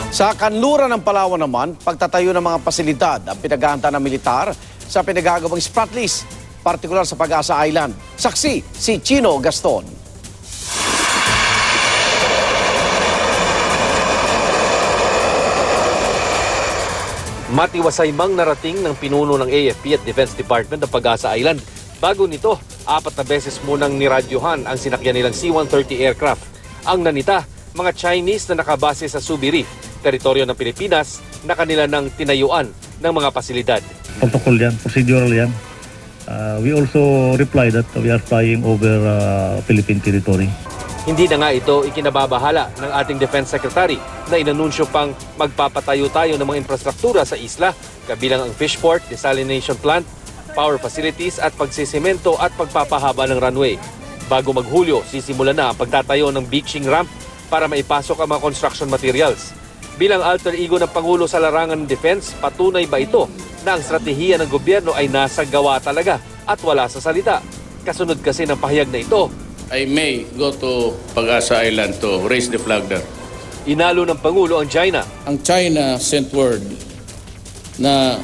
Sa kanluran ng Palawan naman, pagtatayo ng mga pasilidad ang pinag-aanta ng militar sa pinagagawang spot list, partikular sa Pag-asa Island. Saksi si Chino Gaston. Matiwasay mang narating ng pinuno ng AFP at Defense Department ng Pag-asa Island. Bago nito, 4 na beses munang niradyohan ang sinakyan nilang C-130 aircraft. Ang nanita, mga Chinese na nakabase sa Subi Reef, teritoryo ng Pilipinas, na kanila nang tinayuan ng mga pasilidad. Protocol yan, procedural yan. We also reply that we are flying over Philippine territory. Hindi na nga ito ikinababahala ng ating Defense Secretary na inanunsyo pang magpapatayo tayo ng mga infrastruktura sa isla, kabilang ang fishport, desalination plant, power facilities at pagsisemento at pagpapahaba ng runway. Bago maghulyo, sisimulan na ang pagtatayo ng beaching ramp para maipasok ang mga construction materials. Bilang alter ego ng Pangulo sa larangan ng defense, patunay ba ito na ang strategiya ng gobyerno ay nasa gawa talaga at wala sa salita? Kasunod kasi ng pahayag na ito, I may go to Pag-asa Island to raise the flag there. inalo ng Pangulo ang China. Ang China sent word na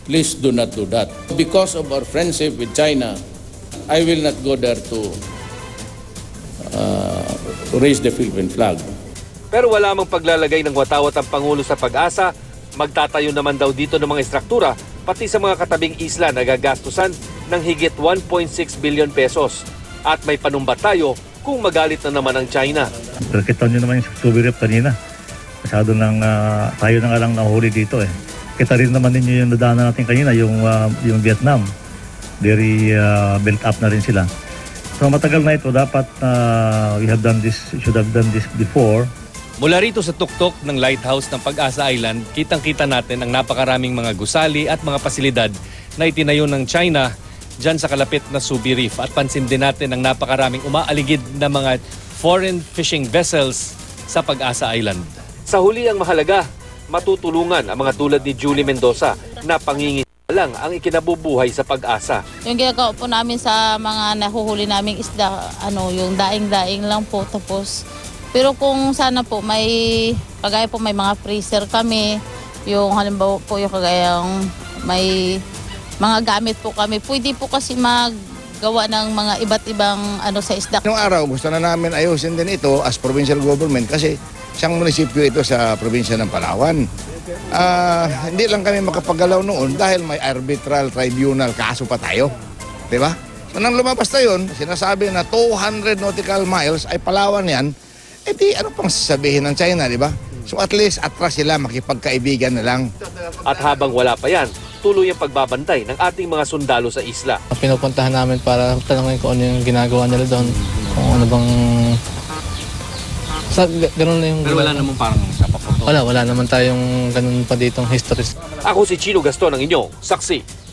please do not do that. Because of our friendship with China, I will not go there to raise the Philippine flag. Pero wala mang paglalagay ng watawat ang Pangulo sa Pag-asa, magtatayo naman daw dito ng mga istruktura, pati sa mga katabing isla na gagastusan ng higit 1.6 billion pesos. At may panumbat tayo kung magalit na naman ang China. Pero kita nyo naman yung Subi Reef kanina. Masyado nang tayo na nga lang nahuli dito eh. Kita rin naman ninyo yung nadaanan natin kanina, yung Vietnam. Very built up na rin sila. So matagal na ito, dapat should have done this before. Mula rito sa tuktok ng lighthouse ng Pag-asa Island, kitang-kita natin ang napakaraming mga gusali at mga pasilidad na itinayo ng China dyan sa kalapit na Subi Reef. At pansin din natin ang napakaraming umaaligid na mga foreign fishing vessels sa Pag-asa Island. Sa huli ang mahalaga, matutulungan ang mga tulad ni Julie Mendoza na pangingisda lang ang ikinabubuhay sa Pag-asa. Yung ginagawa po namin sa mga nahuhuli naming isda, yung daing-daing lang po. Tapos, pero kung sana po may mga freezer kami, yung halimbawa po yung kagayang may mga gamit po kami, pwede po kasi maggawa ng mga iba't ibang sa isda. Noong araw, gusto na namin ayusin din ito as provincial government kasi siyang munisipyo ito sa probinsya ng Palawan. Hindi lang kami makapagalaw noon dahil may arbitral tribunal kaso pa tayo. Diba? So nang lumabas na yun, sinasabi na 200 nautical miles ay Palawan yan, ano pang sasabihin ng China, diba? So at least atras sila, makipagkaibigan na lang. At habang wala pa yan, tuloy ang pagbabantay ng ating mga sundalo sa isla. Pinupuntahan namin para tanongin kung ano yung ginagawa nila doon, kung ano bang... Ganun na yung... Pero wala namang parang kapaputo. Wala naman tayong ganun pa ditong history. Ako si Chino Gaston, ang inyong saksi.